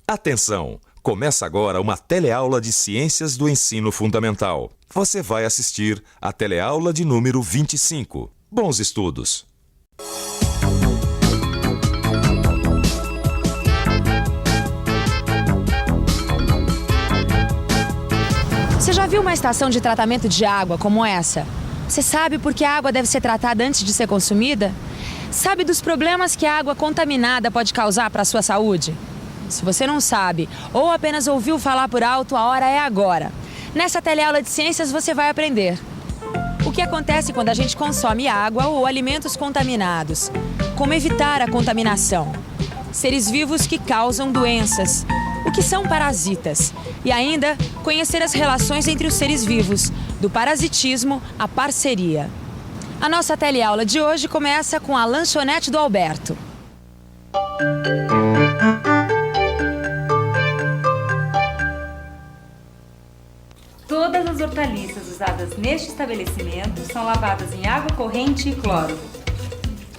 Atenção! Começa agora uma teleaula de Ciências do Ensino Fundamental. Você vai assistir a teleaula de número 25. Bons estudos! Você já viu uma estação de tratamento de água como essa? Você sabe por que a água deve ser tratada antes de ser consumida? Sabe dos problemas que a água contaminada pode causar para a sua saúde? Se você não sabe ou apenas ouviu falar por alto, a hora é agora. Nessa teleaula de ciências você vai aprender o que acontece quando a gente consome água ou alimentos contaminados, como evitar a contaminação, seres vivos que causam doenças, o que são parasitas e ainda conhecer as relações entre os seres vivos, do parasitismo à parceria. A nossa teleaula de hoje começa com a lanchonete do Alberto. Todas as hortaliças usadas neste estabelecimento são lavadas em água corrente e cloro.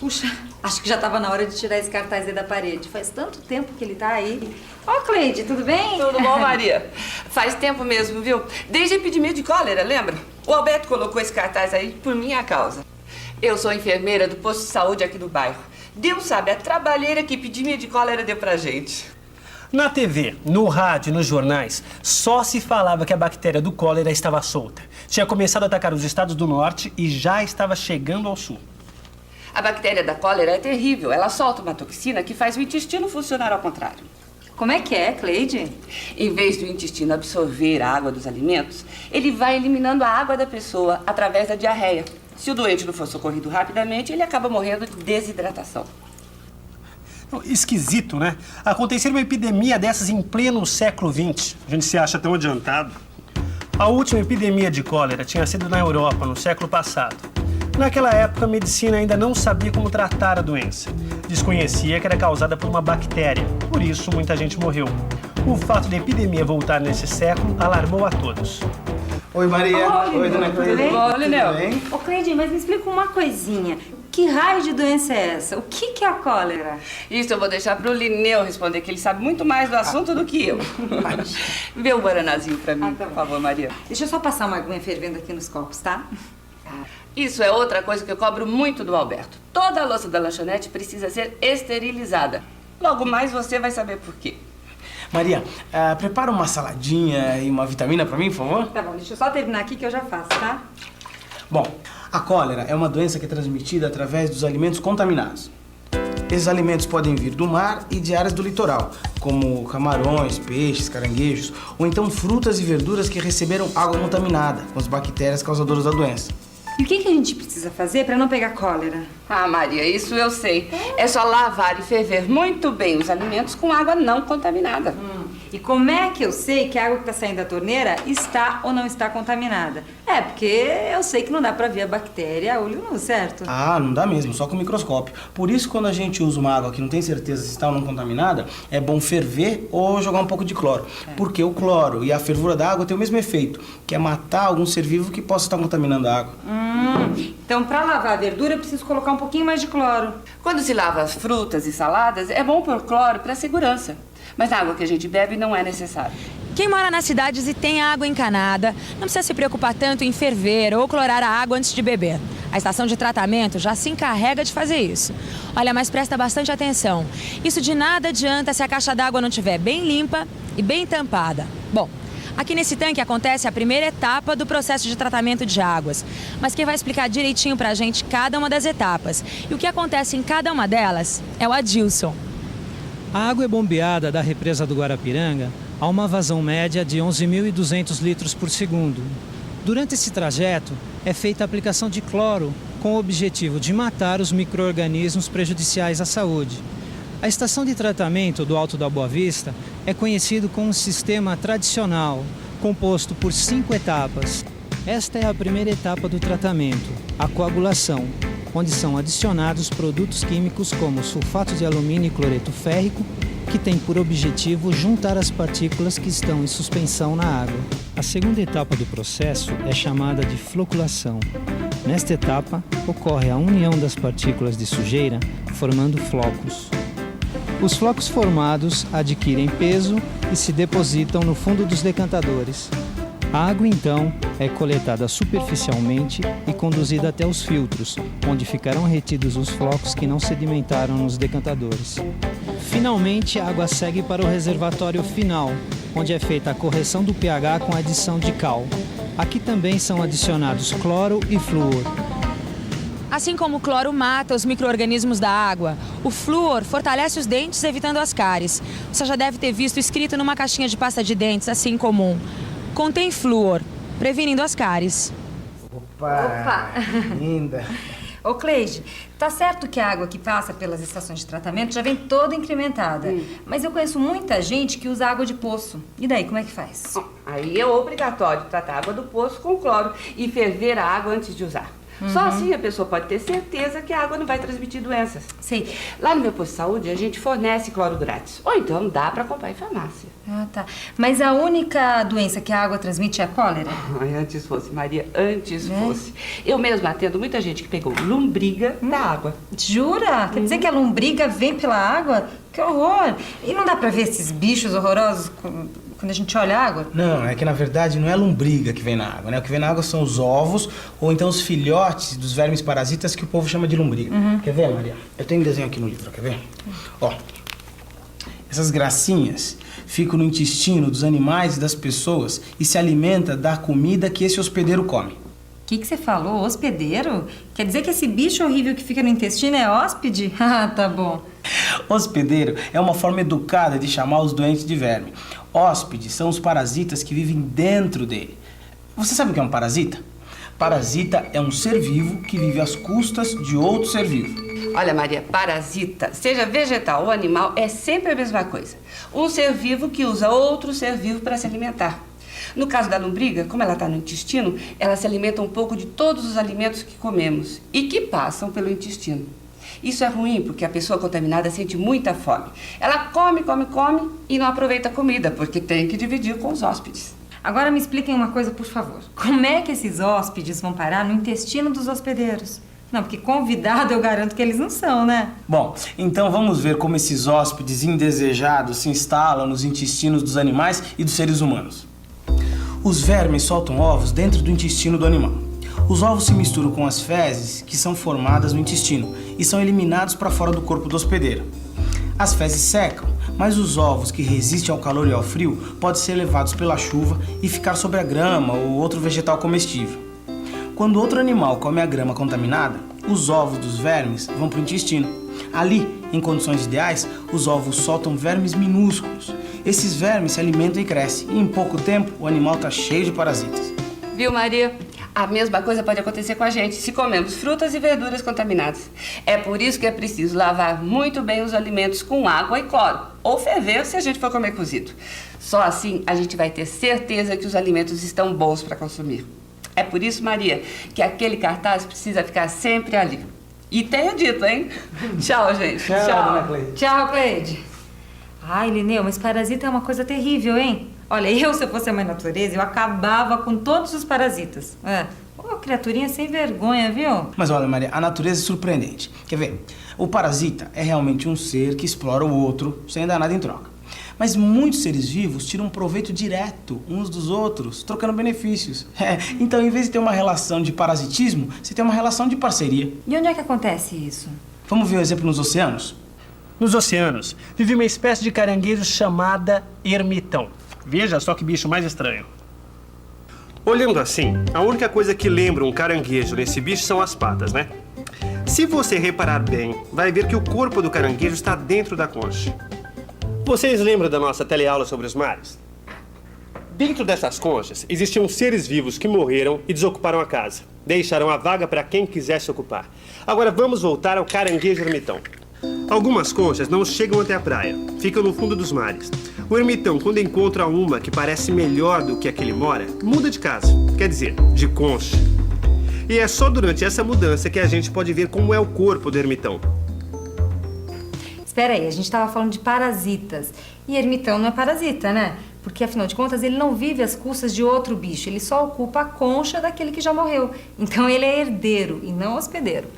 Puxa, acho que já estava na hora de tirar esse cartaz aí da parede. Faz tanto tempo que ele tá aí. Ó, Cleide, tudo bem? Tudo bom, Maria? Faz tempo mesmo, viu? Desde a epidemia de cólera, lembra? O Alberto colocou esse cartaz aí por minha causa. Eu sou enfermeira do posto de saúde aqui do bairro. Deus sabe a trabalheira que a epidemia de cólera deu pra gente. Na TV, no rádio e nos jornais, só se falava que a bactéria do cólera estava solta. Tinha começado a atacar os estados do norte e já estava chegando ao sul. A bactéria da cólera é terrível. Ela solta uma toxina que faz o intestino funcionar ao contrário. Como é que é, Cleide? Em vez do intestino absorver a água dos alimentos, ele vai eliminando a água da pessoa através da diarreia. Se o doente não for socorrido rapidamente, ele acaba morrendo de desidratação. Esquisito, né? Acontecer uma epidemia dessas em pleno século XX. A gente se acha tão adiantado. A última epidemia de cólera tinha sido na Europa, no século passado. Naquela época, a medicina ainda não sabia como tratar a doença. Desconhecia que era causada por uma bactéria. Por isso, muita gente morreu. O fato da epidemia voltar nesse século alarmou a todos. Oi, Maria. Oi, dona Cleide. Oi, Lineu. Ô, Cleide, mas me explica uma coisinha. Que raio de doença é essa? O que é a cólera? Isso eu vou deixar pro Lineu responder, que ele sabe muito mais do assunto do que eu. Vê o guaranazinho pra mim, por favor, Maria. Deixa eu só passar uma aguinha fervendo aqui nos copos, tá? Isso é outra coisa que eu cobro muito do Alberto. Toda a louça da lanchonete precisa ser esterilizada. Logo mais você vai saber por quê. Maria, prepara uma saladinha e uma vitamina pra mim, por favor? Tá bom, deixa eu só terminar aqui que eu já faço, tá? Bom, a cólera é uma doença que é transmitida através dos alimentos contaminados. Esses alimentos podem vir do mar e de áreas do litoral, como camarões, peixes, caranguejos, ou então frutas e verduras que receberam água contaminada com as bactérias causadoras da doença. E o que a gente precisa fazer pra não pegar cólera? Ah, Maria, isso eu sei. É só lavar e ferver muito bem os alimentos com água não contaminada. E como é que eu sei que a água que tá saindo da torneira está ou não está contaminada? É, porque eu sei que não dá pra ver a bactéria a olho nu, certo? Ah, não dá mesmo, só com microscópio. Por isso, quando a gente usa uma água que não tem certeza se está ou não contaminada, é bom ferver ou jogar um pouco de cloro. Porque o cloro e a fervura da água tem o mesmo efeito, que é matar algum ser vivo que possa estar contaminando a água. Então, pra lavar a verdura, eu preciso colocar um pouquinho mais de cloro. Quando se lava as frutas e saladas, é bom pôr cloro para segurança. Mas na água que a gente bebe não é necessário. Quem mora nas cidades e tem água encanada, não precisa se preocupar tanto em ferver ou clorar a água antes de beber. A estação de tratamento já se encarrega de fazer isso. Olha, mas presta bastante atenção. Isso de nada adianta se a caixa d'água não estiver bem limpa e bem tampada. Bom, aqui nesse tanque acontece a primeira etapa do processo de tratamento de águas. Mas quem vai explicar direitinho pra gente cada uma das etapas e o que acontece em cada uma delas é o Adilson. A água é bombeada da represa do Guarapiranga a uma vazão média de 11.200 litros por segundo. Durante esse trajeto, é feita a aplicação de cloro com o objetivo de matar os micro-organismos prejudiciais à saúde. A estação de tratamento do Alto da Boa Vista é conhecido como um sistema tradicional, composto por 5 etapas. Esta é a primeira etapa do tratamento, a coagulação, onde são adicionados produtos químicos como sulfato de alumínio e cloreto férrico, que tem por objetivo juntar as partículas que estão em suspensão na água. A segunda etapa do processo é chamada de floculação. Nesta etapa, ocorre a união das partículas de sujeira, formando flocos. Os flocos formados adquirem peso e se depositam no fundo dos decantadores. A água, então, é coletada superficialmente e conduzida até os filtros, onde ficarão retidos os flocos que não sedimentaram nos decantadores. Finalmente, a água segue para o reservatório final, onde é feita a correção do pH com adição de cal. Aqui também são adicionados cloro e flúor. Assim como o cloro mata os micro-organismos da água, o flúor fortalece os dentes, evitando as cáries. Você já deve ter visto escrito numa caixinha de pasta de dentes, assim comum: contém flúor, prevenindo as cáries. Opa! Linda! Ô, Cleide, tá certo que a água que passa pelas estações de tratamento já vem toda incrementada. Mas eu conheço muita gente que usa água de poço. E daí, como é que faz? Bom, aí é obrigatório tratar a água do poço com cloro e ferver a água antes de usar. Só assim a pessoa pode ter certeza que a água não vai transmitir doenças. Sei. Lá no meu posto de saúde, a gente fornece cloro grátis. Ou então dá para comprar em farmácia. Ah, tá. Mas a única doença que a água transmite é a cólera? Ai, antes fosse, Maria, antes fosse. Eu mesma atendo muita gente que pegou lombriga da água. Jura? Quer dizer que a lombriga vem pela água? Que horror! E não dá pra ver esses bichos horrorosos quando a gente olha a água? Não, é que na verdade não é a lombriga que vem na água, né? O que vem na água são os ovos ou então os filhotes dos vermes parasitas que o povo chama de lombriga. Quer ver, Maria? Eu tenho um desenho aqui no livro, quer ver? Ó, essas gracinhas ficam no intestino dos animais e das pessoas e se alimenta da comida que esse hospedeiro come. O que você falou? Hospedeiro? Quer dizer que esse bicho horrível que fica no intestino é hóspede? Ah, tá bom. Hospedeiro é uma forma educada de chamar os doentes de verme. Hóspedes são os parasitas que vivem dentro dele. Você sabe o que é um parasita? Parasita é um ser vivo que vive às custas de outro ser vivo. Olha, Maria, parasita, seja vegetal ou animal, é sempre a mesma coisa. Um ser vivo que usa outro ser vivo para se alimentar. No caso da lombriga, como ela está no intestino, ela se alimenta um pouco de todos os alimentos que comemos e que passam pelo intestino. Isso é ruim porque a pessoa contaminada sente muita fome. Ela come e não aproveita a comida porque tem que dividir com os hóspedes. Agora me expliquem uma coisa, por favor. Como é que esses hóspedes vão parar no intestino dos hospedeiros? Não, porque convidado eu garanto que eles não são, né? Bom, então vamos ver como esses hóspedes indesejados se instalam nos intestinos dos animais e dos seres humanos. Os vermes soltam ovos dentro do intestino do animal. Os ovos se misturam com as fezes que são formadas no intestino e são eliminados para fora do corpo do hospedeiro. As fezes secam, mas os ovos que resistem ao calor e ao frio podem ser levados pela chuva e ficar sobre a grama ou outro vegetal comestível. Quando outro animal come a grama contaminada, os ovos dos vermes vão para o intestino. Ali, em condições ideais, os ovos soltam vermes minúsculos. Esses vermes se alimentam e crescem, e em pouco tempo o animal está cheio de parasitas. Viu, Maria? A mesma coisa pode acontecer com a gente se comemos frutas e verduras contaminadas. É por isso que é preciso lavar muito bem os alimentos com água e cloro, ou ferver se a gente for comer cozido. Só assim a gente vai ter certeza que os alimentos estão bons para consumir. É por isso, Maria, que aquele cartaz precisa ficar sempre ali. E tenho dito, hein? Tchau, gente. Dona Cleide. Tchau, Cleide. Ai, Lineu, mas parasita é uma coisa terrível, hein? Olha, se eu fosse a mãe natureza, eu acabava com todos os parasitas. Ô, criaturinha sem vergonha, viu? Mas olha, Maria, a natureza é surpreendente. Quer ver? O parasita é realmente um ser que explora o outro sem dar nada em troca. Mas muitos seres vivos tiram proveito direto uns dos outros, trocando benefícios. Então, em vez de ter uma relação de parasitismo, você tem uma relação de parceria. E onde é que acontece isso? Vamos ver um exemplo nos oceanos? Nos oceanos, vive uma espécie de caranguejo chamada ermitão. Veja só que bicho mais estranho. Olhando assim, a única coisa que lembra um caranguejo nesse bicho são as patas, né? Se você reparar bem, vai ver que o corpo do caranguejo está dentro da concha. Vocês lembram da nossa teleaula sobre os mares? Dentro dessas conchas, existiam seres vivos que morreram e desocuparam a casa. Deixaram a vaga para quem quisesse ocupar. Agora vamos voltar ao caranguejo ermitão. Algumas conchas não chegam até a praia, ficam no fundo dos mares. O ermitão, quando encontra uma que parece melhor do que a que ele mora, muda de casa, quer dizer, de concha. E é só durante essa mudança que a gente pode ver como é o corpo do ermitão. Espera aí, a gente estava falando de parasitas. E ermitão não é parasita, né? Porque, afinal de contas, ele não vive às custas de outro bicho. Ele só ocupa a concha daquele que já morreu. Então, ele é herdeiro e não hospedeiro.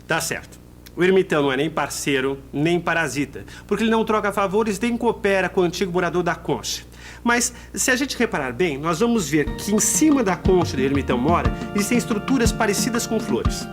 Tá certo. O ermitão não é nem parceiro, nem parasita, porque ele não troca favores nem coopera com o antigo morador da concha. Mas, se a gente reparar bem, nós vamos ver que em cima da concha onde o ermitão mora, existem estruturas parecidas com flores.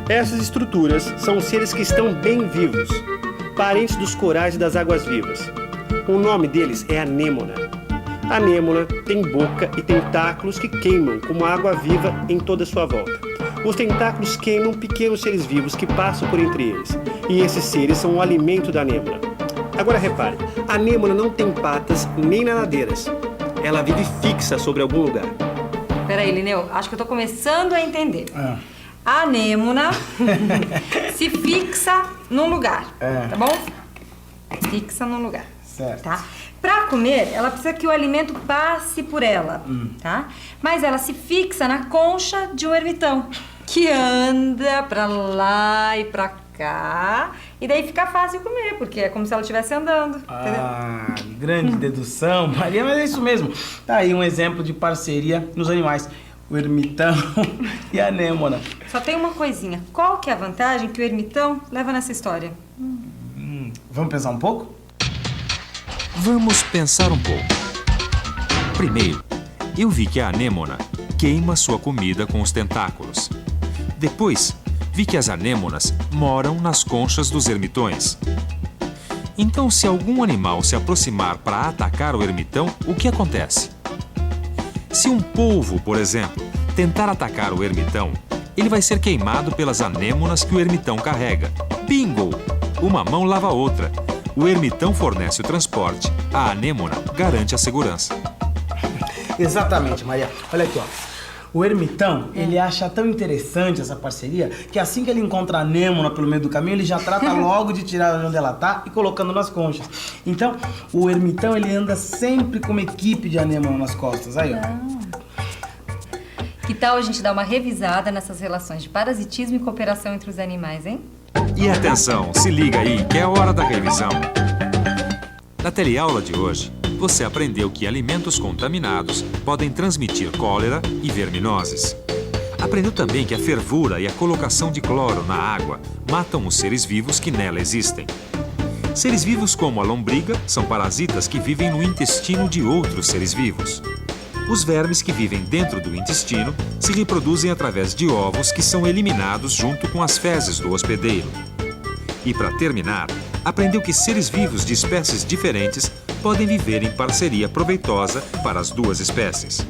Essas estruturas são seres que estão bem vivos, parentes dos corais e das águas-vivas. O nome deles é anêmona. A anêmona tem boca e tentáculos que queimam como água viva em toda a sua volta. Os tentáculos queimam pequenos seres vivos que passam por entre eles, e esses seres são o alimento da anêmona. Agora repare, a anêmona não tem patas nem nadadeiras. Ela vive fixa sobre algum lugar. Peraí, Lineu, acho que eu tô começando a entender. A anêmona se fixa num lugar, tá bom? Fixa num lugar, Certo. tá? Pra comer, ela precisa que o alimento passe por ela, tá? Mas ela se fixa na concha de um ermitão, que anda pra lá e pra cá, e daí fica fácil comer, porque é como se ela estivesse andando, entendeu? Ah, grande dedução, Maria, mas é isso mesmo. Tá aí um exemplo de parceria nos animais. O ermitão e a anêmona. Só tem uma coisinha. Qual que é a vantagem que o ermitão leva nessa história? Vamos pensar um pouco? Vamos pensar um pouco. Primeiro, eu vi que a anêmona queima sua comida com os tentáculos. Depois, vi que as anêmonas moram nas conchas dos ermitões. Então, se algum animal se aproximar para atacar o ermitão, o que acontece? Se um polvo, por exemplo, tentar atacar o ermitão, ele vai ser queimado pelas anêmonas que o ermitão carrega. Bingo! Uma mão lava a outra. O ermitão fornece o transporte, a anêmona garante a segurança. Exatamente, Maria. Olha aqui, ó. O ermitão, ele acha tão interessante essa parceria que assim que ele encontra a anêmona pelo meio do caminho, ele já trata logo de tirar onde ela tá e colocando nas conchas. Então, o ermitão, ele anda sempre com uma equipe de anêmona nas costas. Aí, ó. Que tal a gente dar uma revisada nessas relações de parasitismo e cooperação entre os animais, hein? E atenção, se liga aí que é a hora da revisão. Na teleaula de hoje, você aprendeu que alimentos contaminados podem transmitir cólera e verminoses. Aprendeu também que a fervura e a colocação de cloro na água matam os seres vivos que nela existem. Seres vivos como a lombriga são parasitas que vivem no intestino de outros seres vivos. Os vermes que vivem dentro do intestino se reproduzem através de ovos que são eliminados junto com as fezes do hospedeiro. E para terminar, aprendeu que seres vivos de espécies diferentes podem viver em parceria proveitosa para as duas espécies.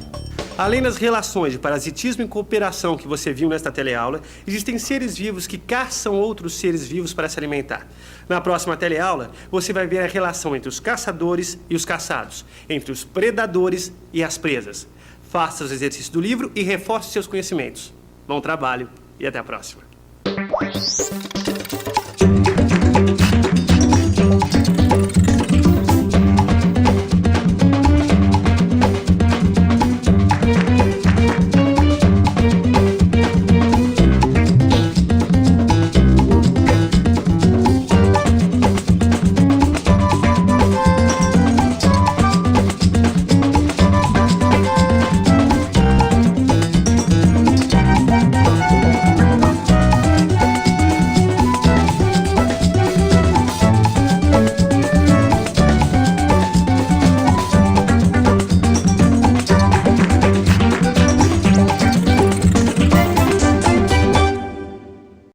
Além das relações de parasitismo e cooperação que você viu nesta teleaula, existem seres vivos que caçam outros seres vivos para se alimentar. Na próxima teleaula, você vai ver a relação entre os caçadores e os caçados, entre os predadores e as presas. Faça os exercícios do livro e reforce seus conhecimentos. Bom trabalho e até a próxima.